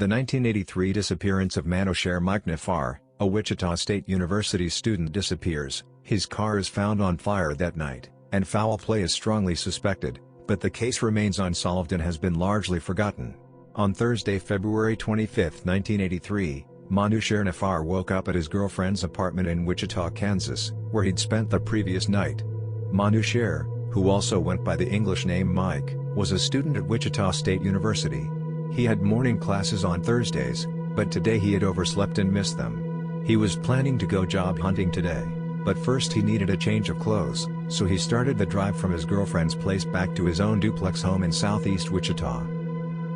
The 1983 disappearance of Manoshare Mike Nafar, a Wichita State University student, disappears. His car is found on fire that night, and foul play is strongly suspected, but the case remains unsolved and has been largely forgotten. On Thursday, February 25, 1983, Manoshare Nafar woke up at his girlfriend's apartment in Wichita, Kansas, where he'd spent the previous night. Manoshare, who also went by the English name Mike, was a student at Wichita State University. He had morning classes on Thursdays, but today he had overslept and missed them. He was planning to go job hunting today, but first he needed a change of clothes, so he started the drive from his girlfriend's place back to his own duplex home in southeast Wichita.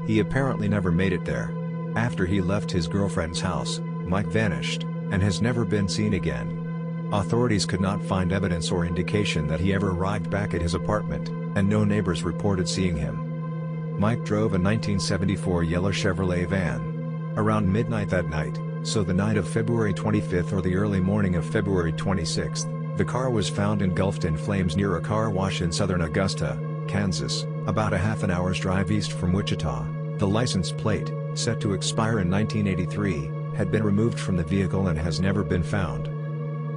He apparently never made it there. After he left his girlfriend's house, Mike vanished, and has never been seen again. Authorities could not find evidence or indication that he ever arrived back at his apartment, and no neighbors reported seeing him. Mike drove a 1974 yellow Chevrolet van. Around midnight that night, so the night of February 25 or the early morning of February 26, the car was found engulfed in flames near a car wash in southern Augusta, Kansas, about a half an hour's drive east from Wichita. The license plate, set to expire in 1983, had been removed from the vehicle and has never been found.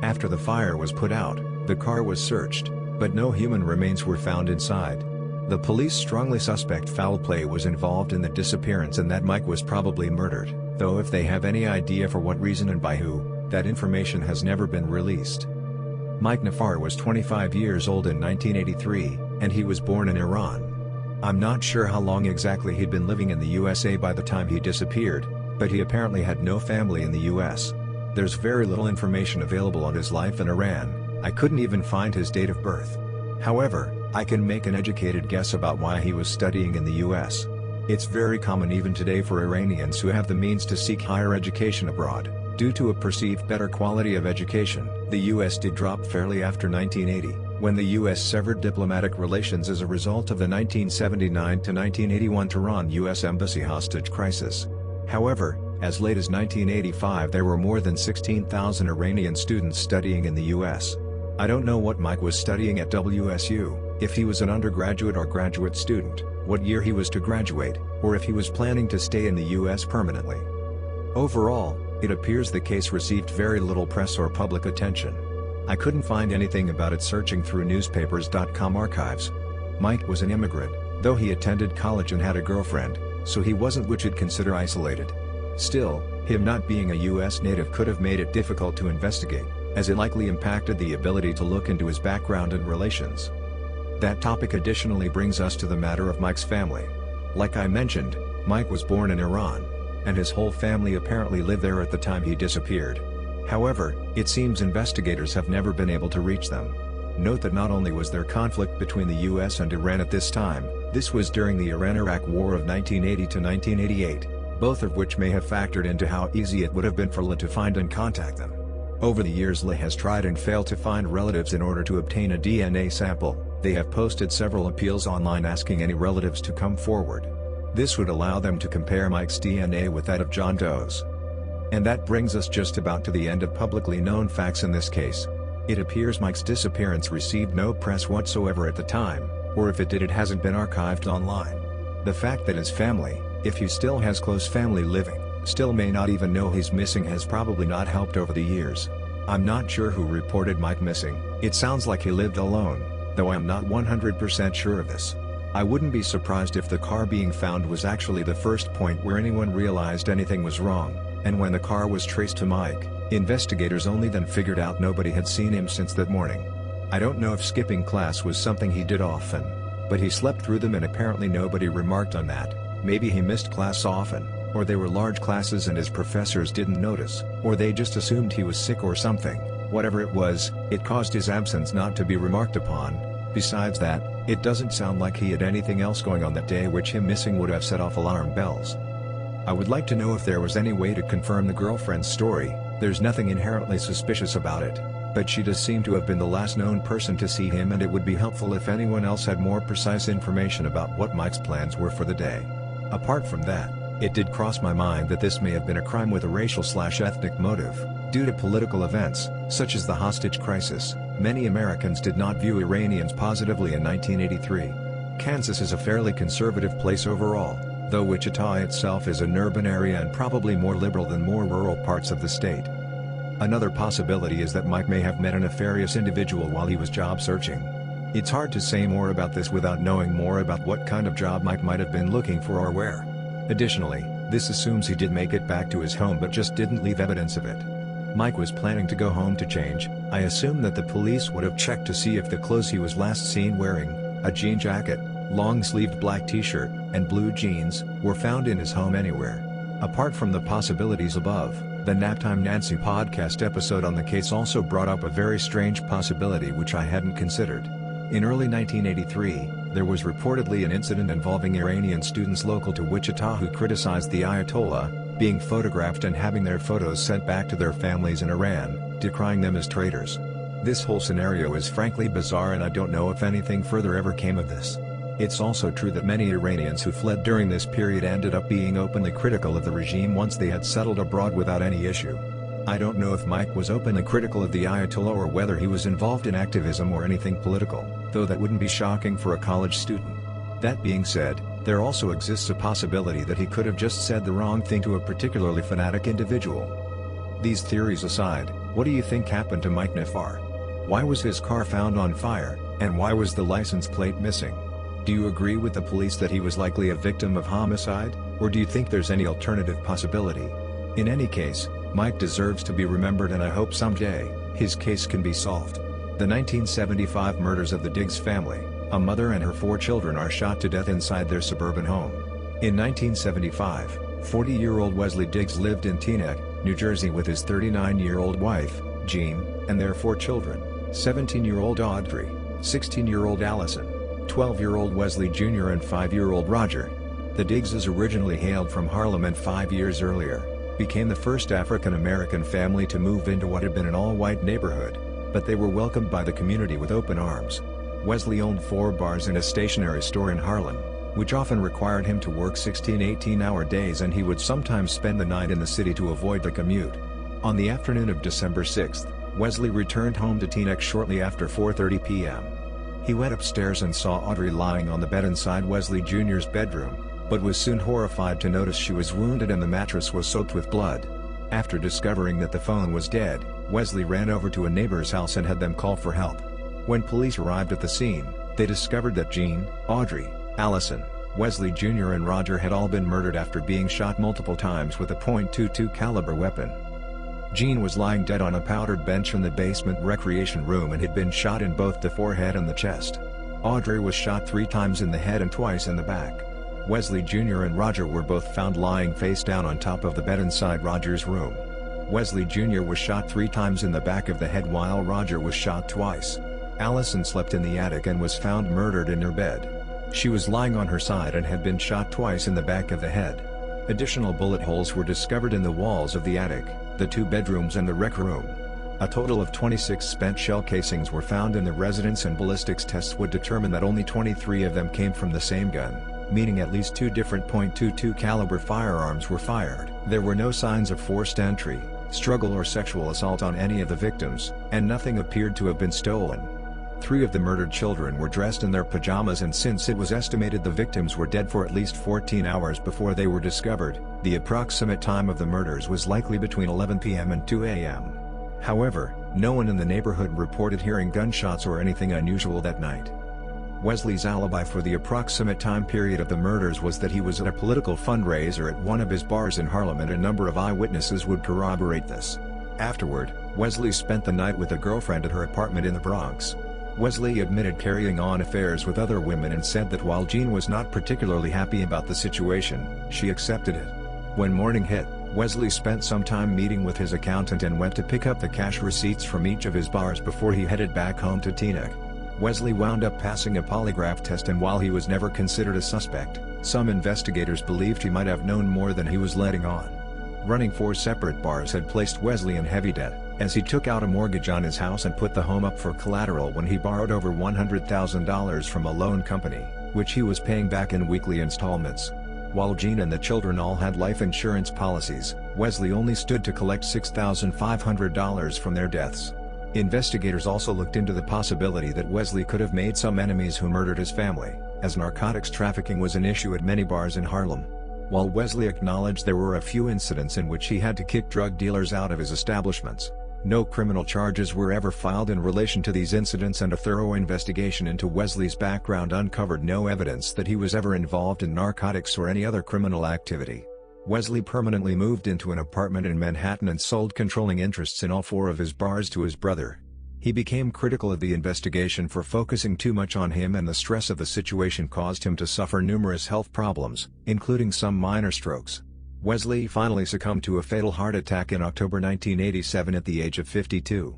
After the fire was put out, the car was searched, but no human remains were found inside. The police strongly suspect foul play was involved in the disappearance and that Mike was probably murdered, though if they have any idea for what reason and by who, that information has never been released. Mike Nafar was 25 years old in 1983, and he was born in Iran. I'm not sure how long exactly he'd been living in the USA by the time he disappeared, but he apparently had no family in the US. There's very little information available on his life in Iran. I couldn't even find his date of birth. However, I can make an educated guess about why he was studying in the US. It's very common even today for Iranians who have the means to seek higher education abroad, due to a perceived better quality of education. The US did drop fairly after 1980, when the US severed diplomatic relations as a result of the 1979 to 1981 Tehran-US embassy hostage crisis. However, as late as 1985 there were more than 16,000 Iranian students studying in the US. I don't know what Mike was studying at WSU, if he was an undergraduate or graduate student, what year he was to graduate, or if he was planning to stay in the US permanently. Overall, it appears the case received very little press or public attention. I couldn't find anything about it searching through newspapers.com archives. Mike was an immigrant, though he attended college and had a girlfriend, so he wasn't what you'd consider isolated. Still, him not being a US native could have made it difficult to investigate, as it likely impacted the ability to look into his background and relations. That topic additionally brings us to the matter of Mike's family. Like I mentioned, Mike was born in Iran, and his whole family apparently lived there at the time he disappeared. However, it seems investigators have never been able to reach them. Note that not only was there conflict between the US and Iran at this time, this was during the Iran-Iraq War of 1980 to 1988, both of which may have factored into how easy it would have been for Lee to find and contact them. Over the years Lee has tried and failed to find relatives in order to obtain a DNA sample. They have posted several appeals online asking any relatives to come forward. This would allow them to compare Mike's DNA with that of John Doe's. And that brings us just about to the end of publicly known facts in this case. It appears Mike's disappearance received no press whatsoever at the time, or if it did, it hasn't been archived online. The fact that his family, if he still has close family living, still may not even know he's missing has probably not helped over the years. I'm not sure who reported Mike missing. It sounds like he lived alone, though I'm not 100% sure of this. I wouldn't be surprised if the car being found was actually the first point where anyone realized anything was wrong, and when the car was traced to Mike, investigators only then figured out nobody had seen him since that morning. I don't know if skipping class was something he did often, but he slept through them and apparently nobody remarked on that. Maybe he missed class often, or they were large classes and his professors didn't notice, or they just assumed he was sick or something. Whatever it was, it caused his absence not to be remarked upon. Besides that, it doesn't sound like he had anything else going on that day which him missing would have set off alarm bells. I would like to know if there was any way to confirm the girlfriend's story. There's nothing inherently suspicious about it, but she does seem to have been the last known person to see him, and it would be helpful if anyone else had more precise information about what Mike's plans were for the day. Apart from that, it did cross my mind that this may have been a crime with a racial/ethnic motive. Due to political events, such as the hostage crisis, many Americans did not view Iranians positively in 1983. Kansas is a fairly conservative place overall, though Wichita itself is an urban area and probably more liberal than more rural parts of the state. Another possibility is that Mike may have met a nefarious individual while he was job searching. It's hard to say more about this without knowing more about what kind of job Mike might have been looking for or where. Additionally, this assumes he did make it back to his home but just didn't leave evidence of it. Mike was planning to go home to change. I assume that the police would have checked to see if the clothes he was last seen wearing, a jean jacket, long-sleeved black t-shirt, and blue jeans, were found in his home anywhere. Apart from the possibilities above, the Naptime Nancy podcast episode on the case also brought up a very strange possibility which I hadn't considered. In early 1983, there was reportedly an incident involving Iranian students local to Wichita who criticized the Ayatollah, being photographed and having their photos sent back to their families in Iran, decrying them as traitors. This whole scenario is frankly bizarre and I don't know if anything further ever came of this. It's also true that many Iranians who fled during this period ended up being openly critical of the regime once they had settled abroad without any issue. I don't know if Mike was openly critical of the Ayatollah or whether he was involved in activism or anything political, though that wouldn't be shocking for a college student. That being said, there also exists a possibility that he could have just said the wrong thing to a particularly fanatic individual. These theories aside, what do you think happened to Mike Nefar? Why was his car found on fire, and why was the license plate missing? Do you agree with the police that he was likely a victim of homicide, or do you think there's any alternative possibility? In any case, Mike deserves to be remembered and I hope someday, his case can be solved. The 1975 murders of the Diggs family, a mother and her 4 children are shot to death inside their suburban home. In 1975, 40-year-old Wesley Diggs lived in Teaneck, New Jersey with his 39-year-old wife, Jean, and their 4 children, 17-year-old Audrey, 16-year-old Allison, 12-year-old Wesley Jr. and 5-year-old Roger. The Diggses originally hailed from Harlem and 5 years earlier, became the first African-American family to move into what had been an all-white neighborhood, but they were welcomed by the community with open arms. Wesley owned 4 bars and a stationery store in Harlem, which often required him to work 16 18-hour days and he would sometimes spend the night in the city to avoid the commute. On the afternoon of December 6, Wesley returned home to Teaneck shortly after 4:30 p.m. He went upstairs and saw Audrey lying on the bed inside Wesley Jr.'s bedroom, but was soon horrified to notice she was wounded and the mattress was soaked with blood. After discovering that the phone was dead, Wesley ran over to a neighbor's house and had them call for help. When police arrived at the scene, they discovered that Jean, Audrey, Allison, Wesley Jr. and Roger had all been murdered after being shot multiple times with a .22 caliber weapon. Jean was lying dead on a powdered bench in the basement recreation room and had been shot in both the forehead and the chest. Audrey was shot 3 times in the head and twice in the back. Wesley Jr. and Roger were both found lying face down on top of the bed inside Roger's room. Wesley Jr. was shot 3 times in the back of the head while Roger was shot twice. Allison slept in the attic and was found murdered in her bed. She was lying on her side and had been shot twice in the back of the head. Additional bullet holes were discovered in the walls of the attic, the 2 bedrooms and the rec room. A total of 26 spent shell casings were found in the residence and ballistics tests would determine that only 23 of them came from the same gun, meaning at least 2 different .22 caliber firearms were fired. There were no signs of forced entry, struggle or sexual assault on any of the victims, and nothing appeared to have been stolen. 3 of the murdered children were dressed in their pajamas and since it was estimated the victims were dead for at least 14 hours before they were discovered, the approximate time of the murders was likely between 11 p.m. and 2 a.m. However, no one in the neighborhood reported hearing gunshots or anything unusual that night. Wesley's alibi for the approximate time period of the murders was that he was at a political fundraiser at one of his bars in Harlem and a number of eyewitnesses would corroborate this. Afterward, Wesley spent the night with a girlfriend at her apartment in the Bronx. Wesley admitted carrying on affairs with other women and said that while Jean was not particularly happy about the situation, she accepted it. When morning hit, Wesley spent some time meeting with his accountant and went to pick up the cash receipts from each of his bars before he headed back home to Teaneck. Wesley wound up passing a polygraph test and while he was never considered a suspect, some investigators believed he might have known more than he was letting on. Running 4 separate bars had placed Wesley in heavy debt, as he took out a mortgage on his house and put the home up for collateral when he borrowed over $100,000 from a loan company, which he was paying back in weekly installments. While Jean and the children all had life insurance policies, Wesley only stood to collect $6,500 from their deaths. Investigators also looked into the possibility that Wesley could have made some enemies who murdered his family, as narcotics trafficking was an issue at many bars in Harlem. While Wesley acknowledged there were a few incidents in which he had to kick drug dealers out of his establishments, no criminal charges were ever filed in relation to these incidents, and a thorough investigation into Wesley's background uncovered no evidence that he was ever involved in narcotics or any other criminal activity. Wesley permanently moved into an apartment in Manhattan and sold controlling interests in all 4 of his bars to his brother. He became critical of the investigation for focusing too much on him, and the stress of the situation caused him to suffer numerous health problems, including some minor strokes. Wesley finally succumbed to a fatal heart attack in October 1987 at the age of 52.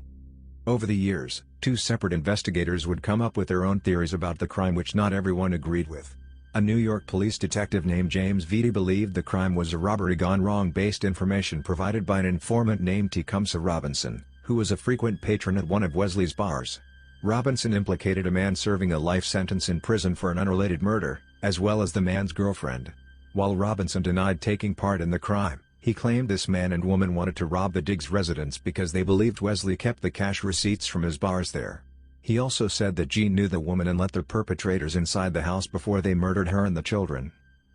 Over the years, 2 separate investigators would come up with their own theories about the crime which not everyone agreed with. A New York police detective named James Vitti believed the crime was a robbery gone wrong based information provided by an informant named Tecumseh Robinson, who was a frequent patron at one of Wesley's bars. Robinson implicated a man serving a life sentence in prison for an unrelated murder, as well as the man's girlfriend. While Robinson denied taking part in the crime, he claimed this man and woman wanted to rob the Diggs residence because they believed Wesley kept the cash receipts from his bars there. He also said that Jean knew the woman and let the perpetrators inside the house before they murdered her and the children.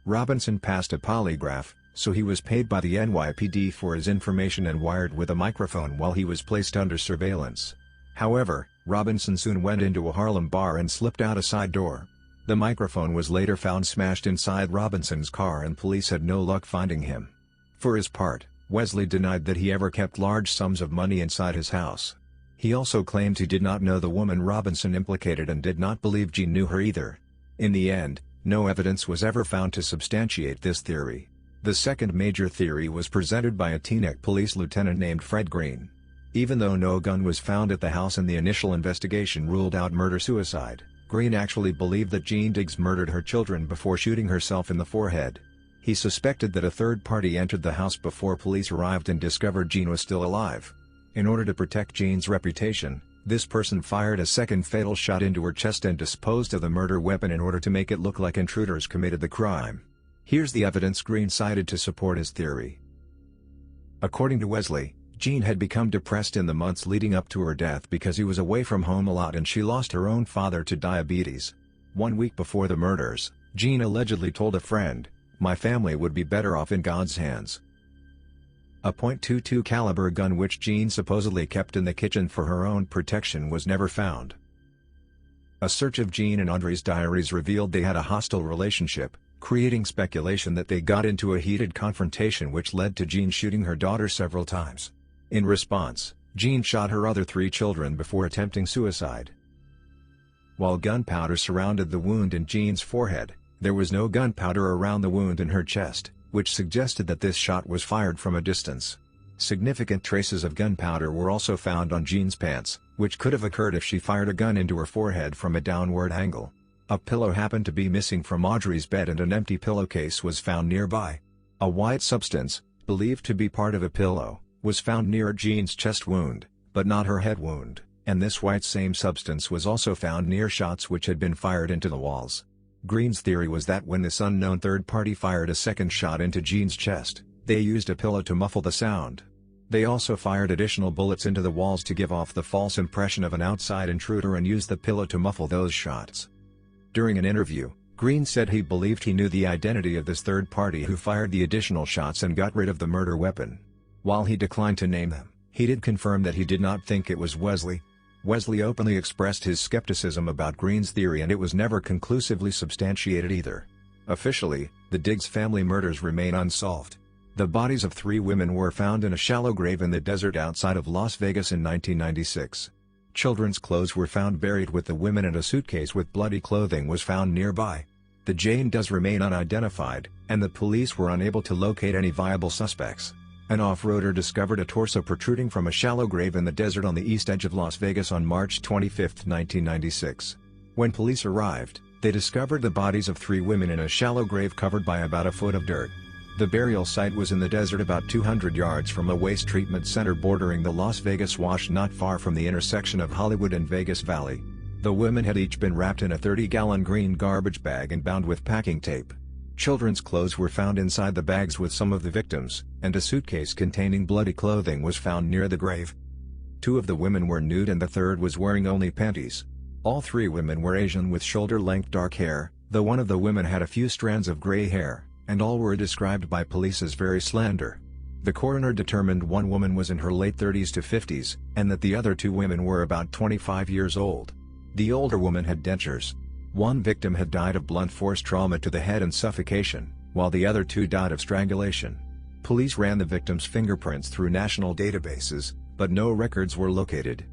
Robinson passed a polygraph, so he was paid by the NYPD for his information and wired with a microphone while he was placed under surveillance. However, Robinson soon went into a Harlem bar and slipped out a side door. The microphone was later found smashed inside Robinson's car, and police had no luck finding him. For his part, Wesley denied that he ever kept large sums of money inside his house. He also claimed he did not know the woman Robinson implicated and did not believe Jean knew her either. In the end, no evidence was ever found to substantiate this theory. The second major theory was presented by a Teaneck police lieutenant named Fred Green. Even though no gun was found at the house and the initial investigation ruled out murder-suicide, Green actually believed that Jean Diggs murdered her children before shooting herself in the forehead. He suspected that a third party entered the house before police arrived and discovered Jean was still alive. In order to protect Jean's reputation, this person fired a second fatal shot into her chest and disposed of the murder weapon in order to make it look like intruders committed the crime. Here's the evidence Green cited to support his theory. According to Wesley, Jean had become depressed in the months leading up to her death because he was away from home a lot and she lost her own father to diabetes. 1 week before the murders, Jean allegedly told a friend, "My family would be better off in God's hands." A .22 caliber gun which Jean supposedly kept in the kitchen for her own protection was never found. A search of Jean and Audrey's diaries revealed they had a hostile relationship, creating speculation that they got into a heated confrontation which led to Jean shooting her daughter several times. In response, Jean shot her other 3 children before attempting suicide. While gunpowder surrounded the wound in Jean's forehead, there was no gunpowder around the wound in her chest, which suggested that this shot was fired from a distance. Significant traces of gunpowder were also found on Jean's pants, which could have occurred if she fired a gun into her forehead from a downward angle. A pillow happened to be missing from Audrey's bed and an empty pillowcase was found nearby. A white substance, believed to be part of a pillow, was found near Jean's chest wound, but not her head wound, and this white same substance was also found near shots which had been fired into the walls. Green's theory was that when this unknown third party fired a second shot into Jean's chest, they used a pillow to muffle the sound. They also fired additional bullets into the walls to give off the false impression of an outside intruder and used the pillow to muffle those shots. During an interview, Green said he believed he knew the identity of this third party who fired the additional shots and got rid of the murder weapon. While he declined to name them, he did confirm that he did not think it was Wesley. Wesley openly expressed his skepticism about Green's theory and it was never conclusively substantiated either. Officially, the Diggs family murders remain unsolved. The bodies of 3 women were found in a shallow grave in the desert outside of Las Vegas in 1996. Children's clothes were found buried with the women and a suitcase with bloody clothing was found nearby. The Jane does remain unidentified, and the police were unable to locate any viable suspects. An off-roader discovered a torso protruding from a shallow grave in the desert on the east edge of Las Vegas on March 25, 1996. When police arrived, they discovered the bodies of 3 women in a shallow grave covered by about a foot of dirt. The burial site was in the desert about 200 yards from a waste treatment center bordering the Las Vegas Wash not far from the intersection of Hollywood and Vegas Valley. The women had each been wrapped in a 30-gallon green garbage bag and bound with packing tape. Children's clothes were found inside the bags with some of the victims, and a suitcase containing bloody clothing was found near the grave. 2 of the women were nude and the third was wearing only panties. All 3 women were Asian with shoulder-length dark hair, though one of the women had a few strands of gray hair. and all were described by police as very slender. The coroner determined one woman was in her late 30s to 50s, and that the other two women were about 25 years old. The older woman had dentures. One victim had died of blunt force trauma to the head and suffocation, while the other two died of strangulation. Police ran the victims' fingerprints through national databases, but no records were located.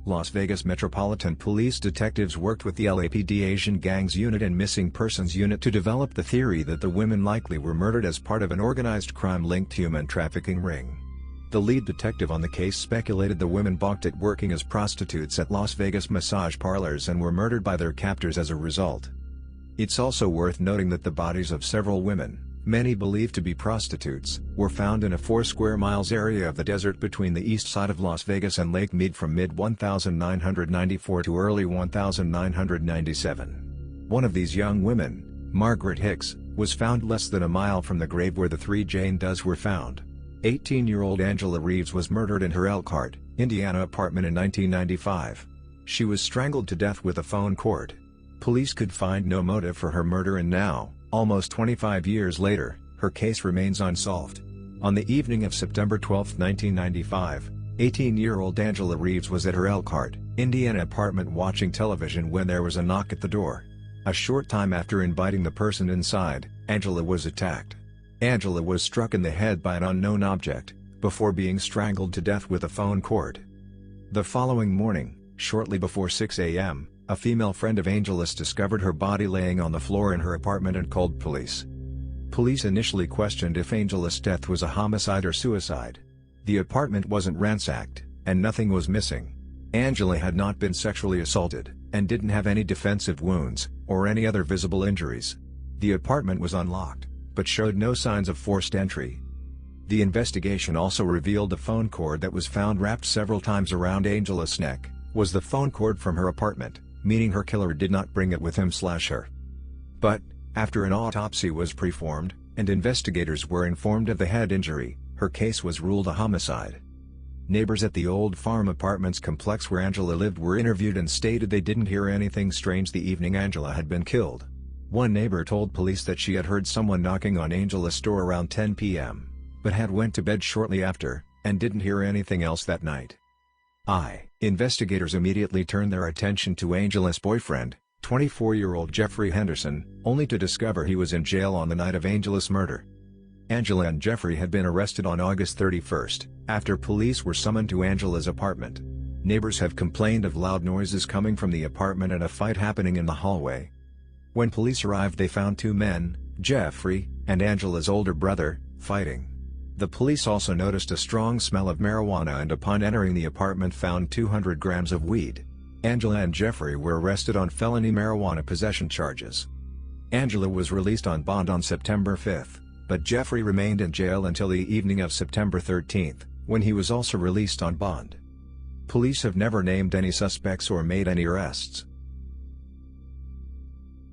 Las Vegas Metropolitan Police detectives worked with the LAPD Asian Gangs Unit and Missing Persons Unit to develop the theory that the women likely were murdered as part of an organized crime-linked human trafficking ring. The lead detective on the case speculated the women balked at working as prostitutes at Las Vegas massage parlors and were murdered by their captors as a result. It's also worth noting that the bodies of several women, many believed to be prostitutes, were found in a 4 square miles area of the desert between the east side of Las Vegas and Lake Mead from mid-1994 to early 1997. One of these young women, Margaret Hicks, was found less than a mile from the grave where the 3 Jane Does were found. 18-year-old Angela Reeves was murdered in her Elkhart, Indiana apartment in 1995. She was strangled to death with a phone cord. Police could find no motive for her murder, and now, almost 25 years later, her case remains unsolved. On the evening of September 12, 1995, 18-year-old Angela Reeves was at her Elkhart, Indiana apartment watching television when there was a knock at the door. A short time after inviting the person inside, Angela was attacked. Angela was struck in the head by an unknown object, before being strangled to death with a phone cord. The following morning, shortly before 6 a.m., a female friend of Angela's discovered her body laying on the floor in her apartment and called police. Police initially questioned if Angela's death was a homicide or suicide. The apartment wasn't ransacked, and nothing was missing. Angela had not been sexually assaulted, and didn't have any defensive wounds, or any other visible injuries. The apartment was unlocked, but showed no signs of forced entry. The investigation also revealed the phone cord that was found wrapped several times around Angela's neck was the phone cord from her apartment, meaning her killer did not bring it with him/her. But, after an autopsy was performed, and investigators were informed of the head injury, her case was ruled a homicide. Neighbors at the Old Farm Apartments complex where Angela lived were interviewed and stated they didn't hear anything strange the evening Angela had been killed. One neighbor told police that she had heard someone knocking on Angela's door around 10 p.m., but had went to bed shortly after, and didn't hear anything else that night. Investigators immediately turned their attention to Angela's boyfriend, 24-year-old Jeffrey Henderson, only to discover he was in jail on the night of Angela's murder. Angela and Jeffrey had been arrested on August 31st, after police were summoned to Angela's apartment. Neighbors have complained of loud noises coming from the apartment and a fight happening in the hallway. When police arrived, they found 2 men, Jeffrey, and Angela's older brother, fighting. The police also noticed a strong smell of marijuana and upon entering the apartment found 200 grams of weed. Angela and Jeffrey were arrested on felony marijuana possession charges. Angela was released on bond on September 5, but Jeffrey remained in jail until the evening of September 13, when he was also released on bond. Police have never named any suspects or made any arrests.